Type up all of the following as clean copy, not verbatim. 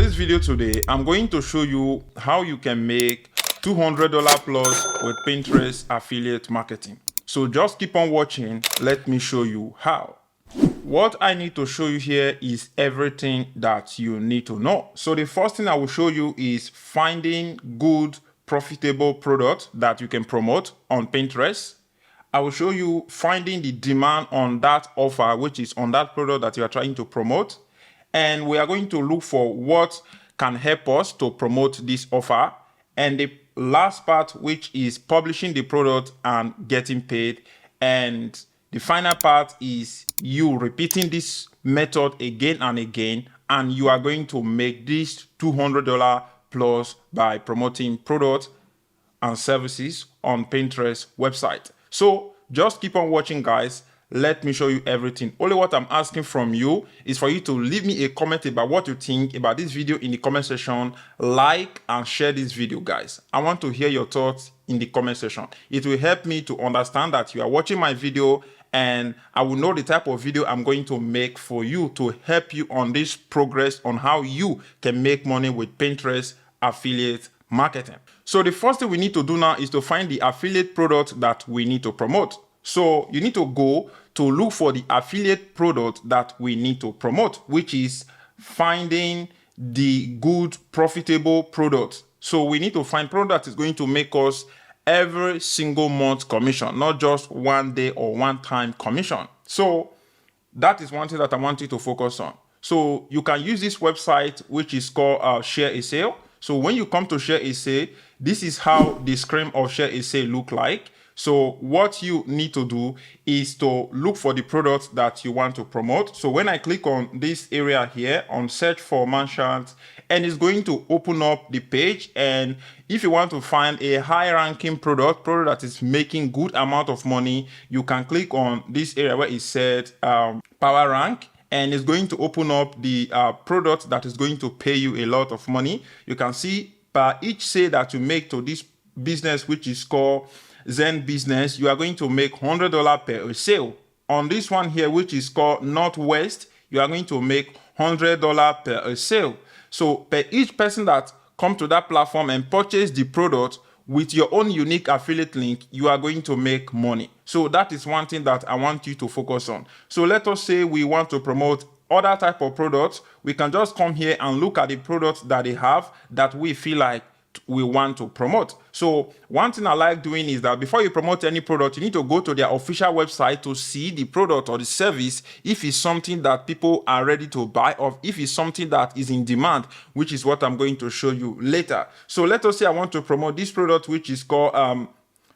this video today, I'm going to show you how you can make $200 plus with Pinterest affiliate marketing. So just keep on watching. Let me show you how. What I need to show you here is everything that you need to know. So the first thing I will show you is finding good, profitable products that you can promote on Pinterest. I will show you finding the demand on that offer, which is on that product that you are trying to promote. And we are going to look for what can help us to promote this offer. And the last part, which is publishing the product and getting paid. And the final part is you repeating this method again and again, and you are going to make this $200 plus by promoting products and services on Pinterest website. So just keep on watching, guys. Let me show you everything. Only what I'm asking from you is for you to leave me a comment about what you think about this video in the comment section. Like and share this video, guys. I want to hear your thoughts in the comment section. It will help me to understand that you are watching my video, and I will know the type of video I'm going to make for you to help you on this progress on how you can make money with Pinterest affiliate marketing. So the first thing we need to do now is to find the affiliate product that we need to promote. So you need to go to look for the affiliate product that we need to promote, which is finding the good, profitable product. So we need to find product that is going to make us every single month commission, not just one day or one time commission. So that is one thing that I want you to focus on. So you can use this website, which is called Share a Sale. So when you come to Share a Sale, this is how the screen of Share a Sale look like. So what you need to do is to look for the products that you want to promote. So when I click on this area here on search for merchants, and it's going to open up the page. And if you want to find a high ranking product that is making good amount of money, you can click on this area where it said power rank. And it's going to open up the product that is going to pay you a lot of money. You can see per each sale that you make to this business, which is called Zen Business, you are going to make $100 per sale. On this one here, which is called Northwest, you are going to make $100 per sale. So per each person that come to that platform and purchase the product with your own unique affiliate link, you are going to make money. So that is one thing that I want you to focus on. So let us say we want to promote other type of products. We can just come here and look at the products that they have that we feel like we want to promote. So one thing I like doing is that before you promote any product, you need to go to their official website to see the product or the service, if it's something that people are ready to buy, or if it's something that is in demand, which is what I'm going to show you later. So let us say I want to promote this product, which is called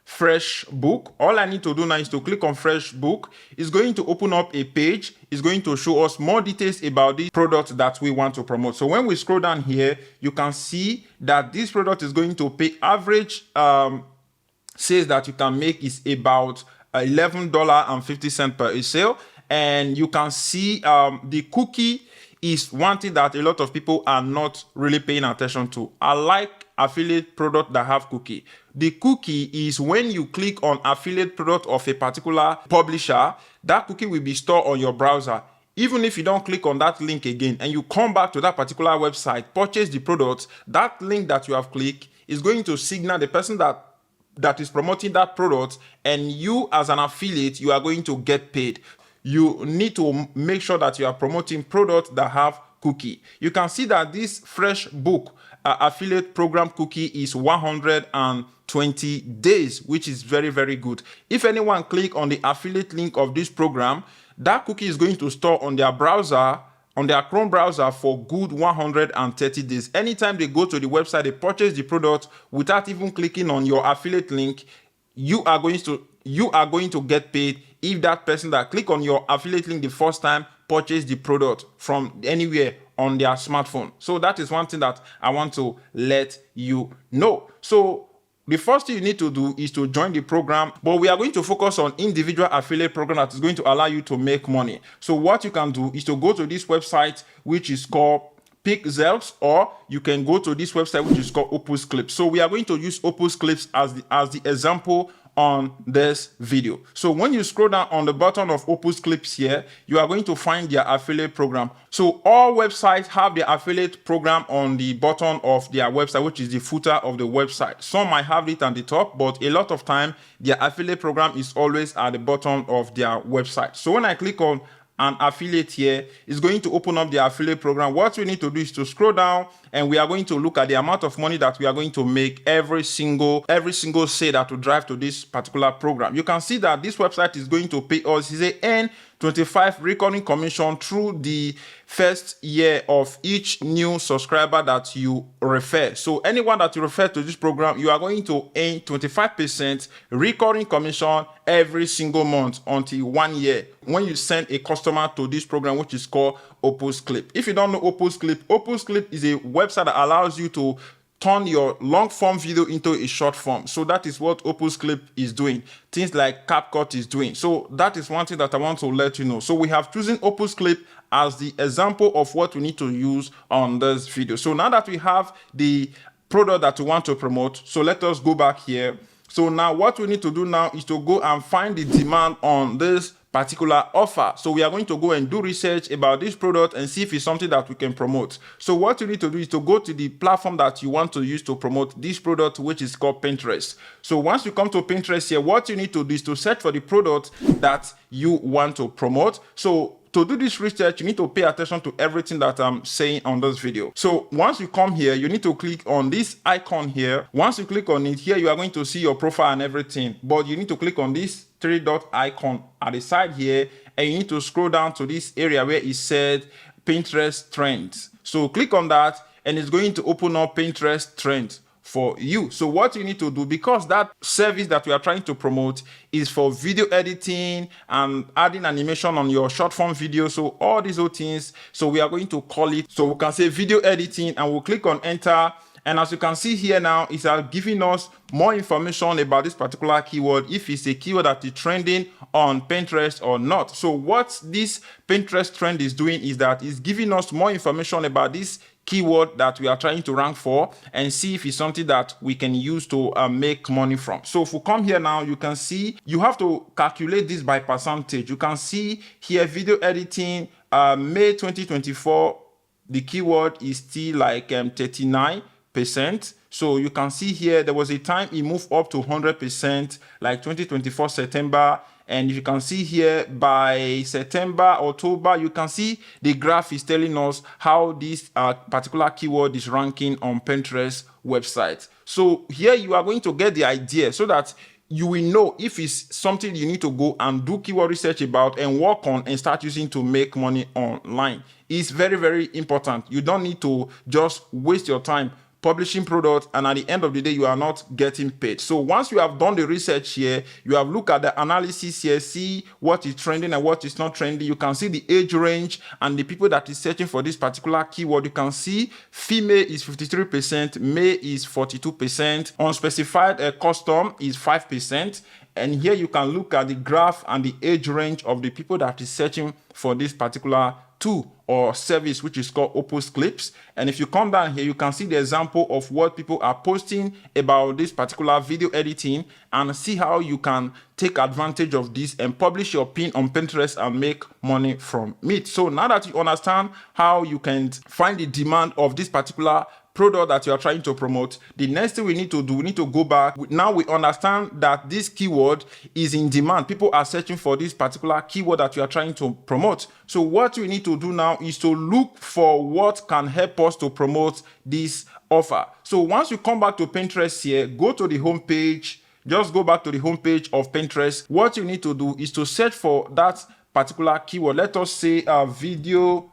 Fresh Book. All I need to do now is to click on Fresh Book. It's going to open up a page. It's going to show us more details about this product that we want to promote. So when we scroll down here, you can see that this product is going to pay average sales that you can make is about $11.50 per sale. And you can see the cookie is one thing that a lot of people are not really paying attention to. I like affiliate product that have cookie. The cookie is when you click on affiliate product of a particular publisher, that cookie will be stored on your browser. Even if you don't click on that link again and you come back to that particular website, purchase the product, that link that you have clicked is going to signal the person that is promoting that product, and you as an affiliate, you are going to get paid. You need to make sure that you are promoting products that have cookie. You can see that this Fresh Book affiliate program cookie is 120 days, which is very, very good. If anyone click on the affiliate link of this program, that cookie is going to store on their browser, on their Chrome browser, for good 130 days. Anytime they go to the website, they purchase the product without even clicking on your affiliate link, you are going to get paid if that person that click on your affiliate link the first time purchase the product from anywhere on their smartphone. So that is one thing that I want to let you know. So the first thing you need to do is to join the program, but we are going to focus on individual affiliate program that is going to allow you to make money. So what you can do is to go to this website, which is called Pixels, or you can go to this website, which is called Opus Clips. So we are going to use Opus Clips as the example on this video. So when you scroll down on the button of Opus Clips here, you are going to find their affiliate program. So all websites have their affiliate program on the bottom of their website, which is the footer of the website. Some might have it at the top, but a lot of time their affiliate program is always at the bottom of their website. So when I click on an affiliate here, is going to open up the affiliate program. What we need to do is to scroll down, and we are going to look at the amount of money that we are going to make every single sale that will drive to this particular program. You can see that this website is going to pay us, is a earn 25 recurring commission through the first year of each new subscriber that you refer. So anyone that you refer to this program, you are going to earn 25% recurring commission every single month until 1 year when you send a customer to this program, which is called Opus Clip. If you don't know Opus Clip is a website that allows you to turn your long form video into a short form. So that is what Opus Clip is doing. Things like CapCut is doing. So that is one thing that I want to let you know. So we have chosen Opus Clip as the example of what we need to use on this video. So now that we have the product that we want to promote, so let us go back here. So now what we need to do now is to go and find the demand on this particular offer. So we are going to go and do research about this product and see if it's something that we can promote. So what you need to do is to go to the platform that you want to use to promote this product, which is called Pinterest. So once you come to Pinterest here, what you need to do is to search for the product that you want to promote. So to do this research, you need to pay attention to everything that I'm saying on this video. So once you come here, you need to click on this icon here. Once you click on it here, you are going to see your profile and everything, but you need to click on this 3-dot icon at the side here, and you need to scroll down to this area where it said Pinterest Trends. So click on that, and it's going to open up Pinterest Trends for you. So what you need to do, because that service that we are trying to promote is for video editing and adding animation on your short form video, so all these other things, so we are going to call it, so we can say video editing, and we'll click on enter. And as you can see here now, it's giving us more information about this particular keyword, if it's a keyword that is trending on Pinterest or not. So what this Pinterest trend is doing is that it's giving us more information about this keyword that we are trying to rank for, and see if it's something that we can use to make money from. So if we come here now, you can see you have to calculate this by percentage. You can see here video editing, May 2024, the keyword is still like 39%. So you can see here there was a time it moved up to 100%, like 2024 September. And if you can see here by September, October, you can see the graph is telling us how this particular keyword is ranking on Pinterest website. So here you are going to get the idea so that you will know if it's something you need to go and do keyword research about and work on and start using to make money online. It's very, very important. You don't need to just waste your time publishing products, and at the end of the day, you are not getting paid. So once you have done the research here, you have looked at the analysis here, see what is trending and what is not trending. You can see the age range and the people that is searching for this particular keyword. You can see female is 53%, male is 42%, unspecified custom is 5%. And here you can look at the graph and the age range of the people that is searching for this particular tool or service, which is called Opus Clips. And if you come down here, you can see the example of what people are posting about this particular video editing, and see how you can take advantage of this and publish your pin on Pinterest and make money from it. So now that you understand how you can find the demand of this particular product that you are trying to promote, the next thing we need to do, we need to go back. Now we understand that this keyword is in demand. People are searching for this particular keyword that you are trying to promote. So what we need to do now is to look for what can help us to promote this offer. So once you come back to Pinterest here, go to the home page. Just go back to the home page of Pinterest. What you need to do is to search for that particular keyword. Let us say video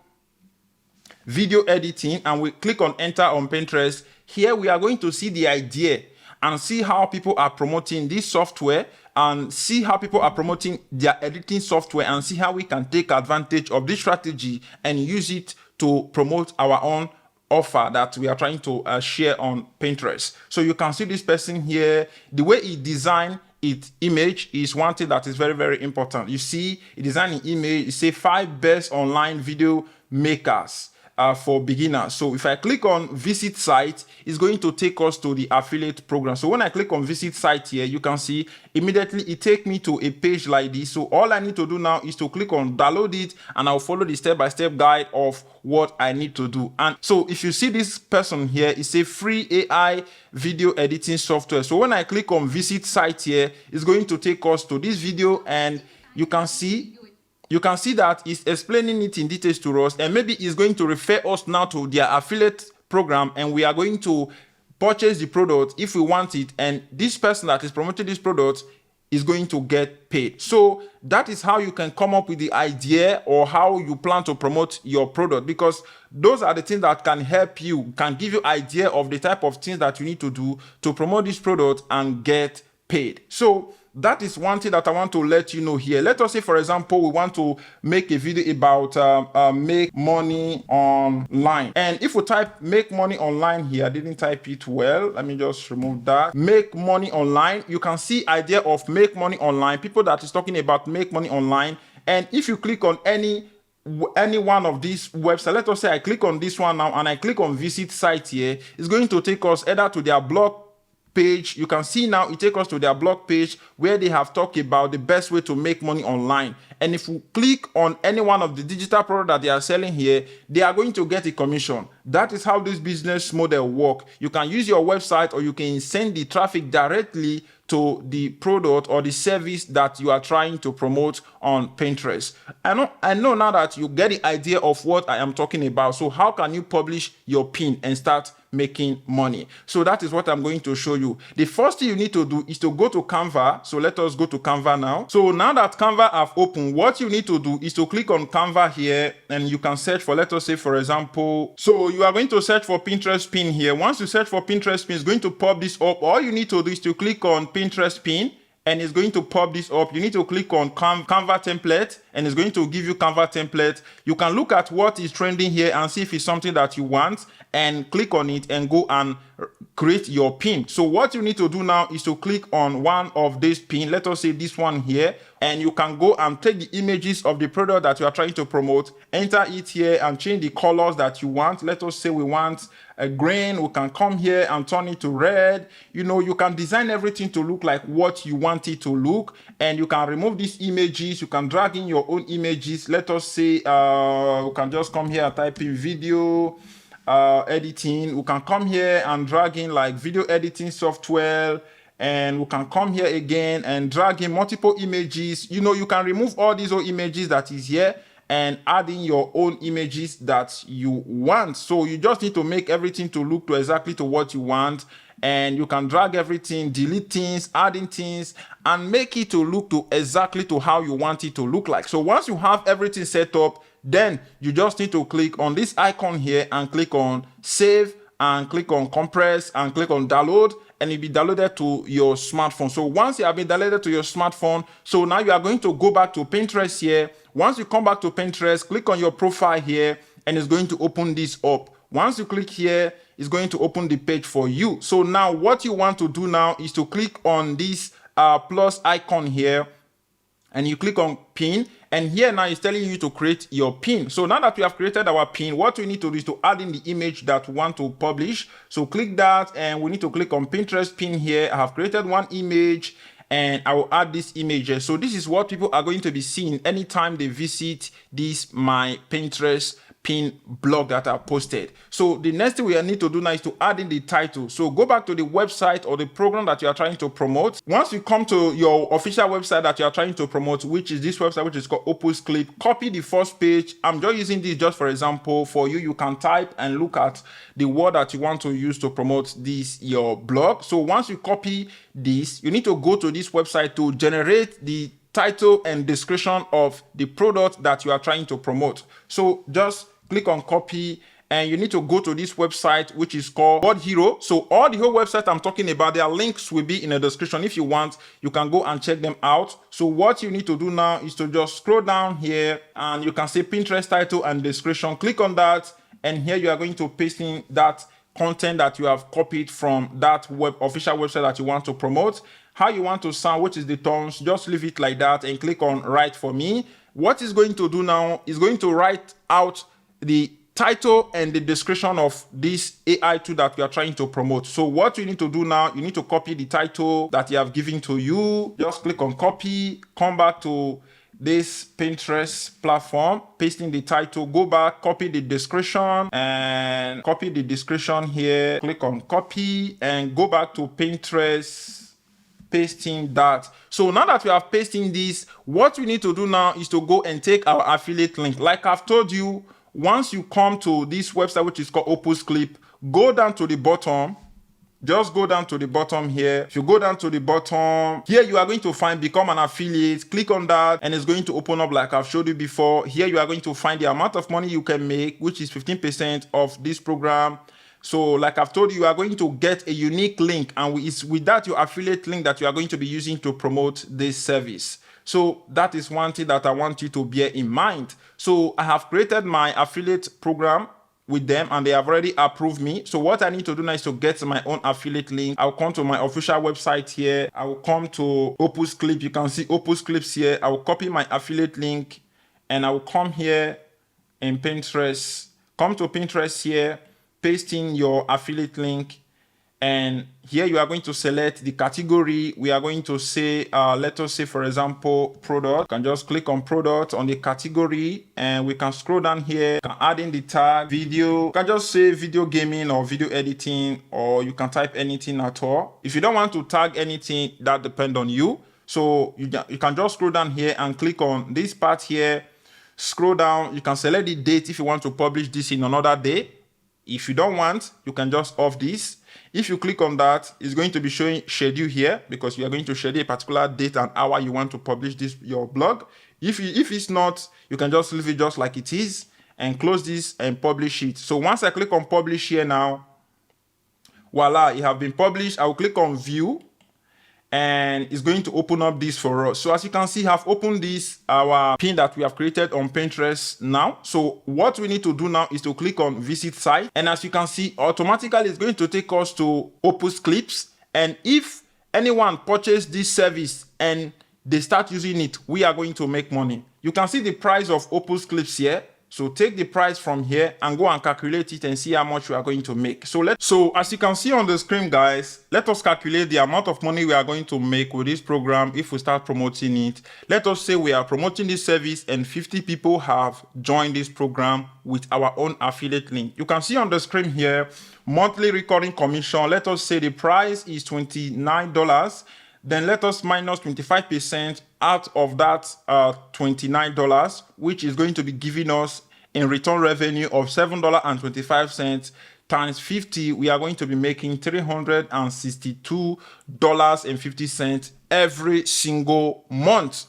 editing, and we click on enter on Pinterest. Here we are going to see the idea and see how people are promoting this software, and see how people are promoting their editing software, and see how we can take advantage of this strategy and use it to promote our own offer that we are trying to share on Pinterest. So you can see this person here, the way he designed its image is one thing that is very, very important. You see, he designed an image, it say 5 best online video makers. for beginners. So if I click on visit site, it's going to take us to the affiliate program. So when I click on visit site here, you can see immediately it takes me to a page like this. So all I need to do now is to click on download it, and I'll follow the step-by-step guide of what I need to do. And so if you see this person here, it's a free AI video editing software. So when I click on visit site here, it's going to take us to this video, and you can see that it's explaining it in details to us, and maybe it's going to refer us now to their affiliate program, and we are going to purchase the product if we want it, and this person that is promoting this product is going to get paid. So that is how you can come up with the idea or how you plan to promote your product, because those are the things that can help you, can give you idea of the type of things that you need to do to promote this product and get paid. So that is one thing that I want to let you know here. Let us say, for example, we want to make a video about make money online. And if we type make money online here, I didn't type it well. Let me just remove that. Make money online. You can see idea of make money online. People that is talking about make money online. And if you click on any one of these websites, let us say I click on this one now and I click on visit site here, it's going to take us either to their blog page. You can see now it takes us to their blog page where they have talked about the best way to make money online. And if we click on any one of the digital products that they are selling here, they are going to get a commission. That is how this business model works. You can use your website, or you can send the traffic directly to the product or the service that you are trying to promote on Pinterest. I know now that you get the idea of what I am talking about. So how can you publish your pin and start making money? So that is what I'm going to show you. The first thing you need to do is to go to Canva. So let us go to Canva now. So now that Canva have opened, what you need to do is to click on Canva here, and you can search for, let us say, for example, so you are going to search for Pinterest pin here. Once you search for Pinterest pin, it's going to pop this up. All you need to do is to click on Pinterest pin, and it's going to pop this up. You need to click on Canva template, and it's going to give you Canva template. You can look at what is trending here and see if it's something that you want, and click on it and go and create your pin. So what you need to do now is to click on one of these pin. Let us say this one here, and you can go and take the images of the product that you are trying to promote, enter it here and change the colors that you want. Let us say we want a green. We can come here and turn it to red. You know, you can design everything to look like what you want it to look, and you can remove these images. You can drag in your own images. Let us say we can just come here and type in video editing. We can come here and drag in like video editing software, and we can come here again and drag in multiple images. You know, you can remove all these old images that is here and add in your own images that you want. So you just need to make everything to look to exactly to what you want, and you can drag everything, delete things, add in things, and make it to look to exactly to how you want it to look like. So once you have everything set up, then you just need to click on this icon here and click on save, and click on compress, and click on download, and it'll be downloaded to your smartphone. So once you have been downloaded to your smartphone, so now you are going to go back to Pinterest here. Once you come back to Pinterest, click on your profile here, and it's going to open this up. Once you click here, it's going to open the page for you. So now what you want to do now is to click on this plus icon here, and you click on pin, and here now it's telling you to create your pin. So now that we have created our pin, what we need to do is to add in the image that we want to publish. So click that, and we need to click on Pinterest pin here. I have created one image, and I will add this image. So this is what people are going to be seeing anytime they visit this my Pinterest pin blog that I posted. So the next thing we need to do now is to add in the title. So go back to the website or the program that you are trying to promote. Once you come to your official website that you are trying to promote, which is this website, which is called Opus Clip, copy the first page. I'm just using this just for example. For you, you can type and look at the word that you want to use to promote this your blog. So once you copy this, you need to go to this website to generate the title and description of the product that you are trying to promote. So just click on copy, and you need to go to this website, which is called Word Hero. So all the whole website I'm talking about, their links will be in the description. If you want, you can go and check them out. So what you need to do now is to just scroll down here, and you can see Pinterest title and description. Click on that, and here you are going to paste in that content that you have copied from that official website that you want to promote. How you want to sound, which is the tones, just leave it like that and click on write for me. What it's going to do now is going to write out the title and the description of this AI tool that we are trying to promote. So what you need to do now, you need to copy the title that you have given to you. Just click on copy, come back to this Pinterest platform, pasting the title, go back, copy the description and copy the description here, click on copy and go back to Pinterest, pasting that. So now that we have pasting this, what we need to do now is to go and take our affiliate link. Like I've told you, once you come to this website, which is called Opus Clip, go down to the bottom. Just go down to the bottom here. If you go down to the bottom, here you are going to find become an affiliate. Click on that and it's going to open up like I've showed you before. Here you are going to find the amount of money you can make, which is 15% of this program. So like I've told you, you are going to get a unique link, and it's with that your affiliate link that you are going to be using to promote this service. So that is one thing that I want you to bear in mind. So I have created my affiliate program with them and they have already approved me. So what I need to do now is to get my own affiliate link. I'll come to my official website here. I will come to Opus Clip. You can see Opus Clips here. I will copy my affiliate link and I will come here in Pinterest. Come to Pinterest here, paste in your affiliate link. And here you are going to select the category. We are going to say, let us say, for example, product. You can just click on product on the category and we can scroll down here. You can add in the tag video. You can just say video gaming or video editing, or you can type anything at all. If you don't want to tag anything, that depends on you. So you can just scroll down here and click on this part here. Scroll down. You can select the date if you want to publish this in another day. If you don't want, you can just off this. If you click on that, it's going to be showing schedule here because you are going to schedule a particular date and hour you want to publish this your blog. If it's not, you can just leave it just like it is and close this and publish it. So once I click on publish here now, voila, it have been published. I will click on view and it's going to open up this for us. So as you can see, I've opened this, our pin that we have created on Pinterest now. So what we need to do now is to click on visit site. And as you can see, automatically it's going to take us to Opus Clips. And if anyone purchase this service and they start using it, we are going to make money. You can see the price of Opus Clips here. So take the price from here and go and calculate it and see how much we are going to make. So as you can see on the screen, guys, let us calculate the amount of money we are going to make with this program if we start promoting it. Let us say we are promoting this service and 50 people have joined this program with our own affiliate link. You can see on the screen here, monthly recurring commission. Let us say the price is $29. Then let us minus 25% out of that $29, which is going to be giving us in return revenue of $7.25 times 50. We are going to be making $362.50 every single month.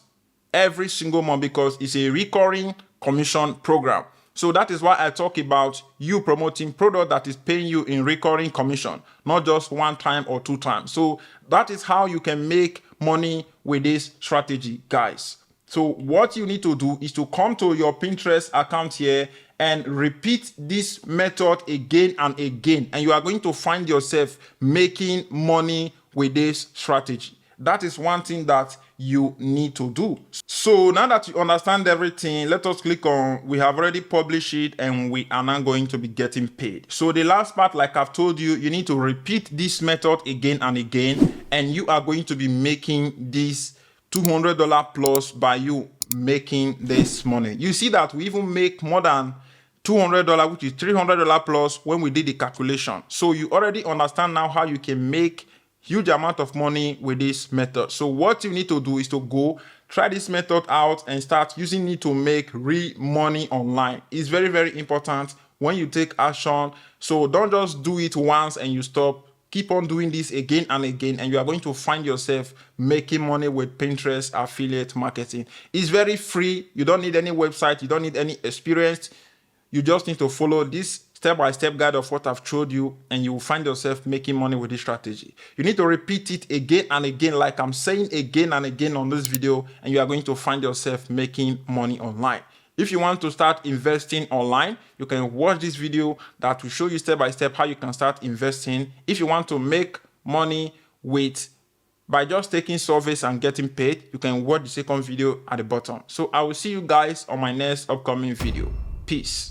Every single month, because it's a recurring commission program. So that is why I talk about you promoting product that is paying you in recurring commission, not just one time or two times. So that is how you can make money with this strategy, guys. So what you need to do is to come to your Pinterest account here and repeat this method again and again. And you are going to find yourself making money with this strategy. That is one thing that you need to do. So now that you understand everything, let us click on, we have already published it and we are now going to be getting paid. So the last part, like I've told you, you need to repeat this method again and again, and you are going to be making this $200 plus by you making this money. You see that we even make more than $200, which is $300 plus when we did the calculation. So you already understand now how you can make huge amount of money with this method. So what you need to do is to go try this method out and start using it to make real money online. It's very, very important when you take action. So don't just do it once and you stop. Keep on doing this again and again, and you are going to find yourself making money with Pinterest affiliate marketing. It's very free. You don't need any website. You don't need any experience. You just need to follow this step-by-step guide of what I've showed you, and you will find yourself making money with this strategy. You need to repeat it again and again, like I'm saying again and again on this video, and you are going to find yourself making money online. If you want to start investing online, you can watch this video that will show you step-by-step how you can start investing. If you want to make money by just taking surveys and getting paid, you can watch the second video at the bottom. So I will see you guys on my next upcoming video. Peace.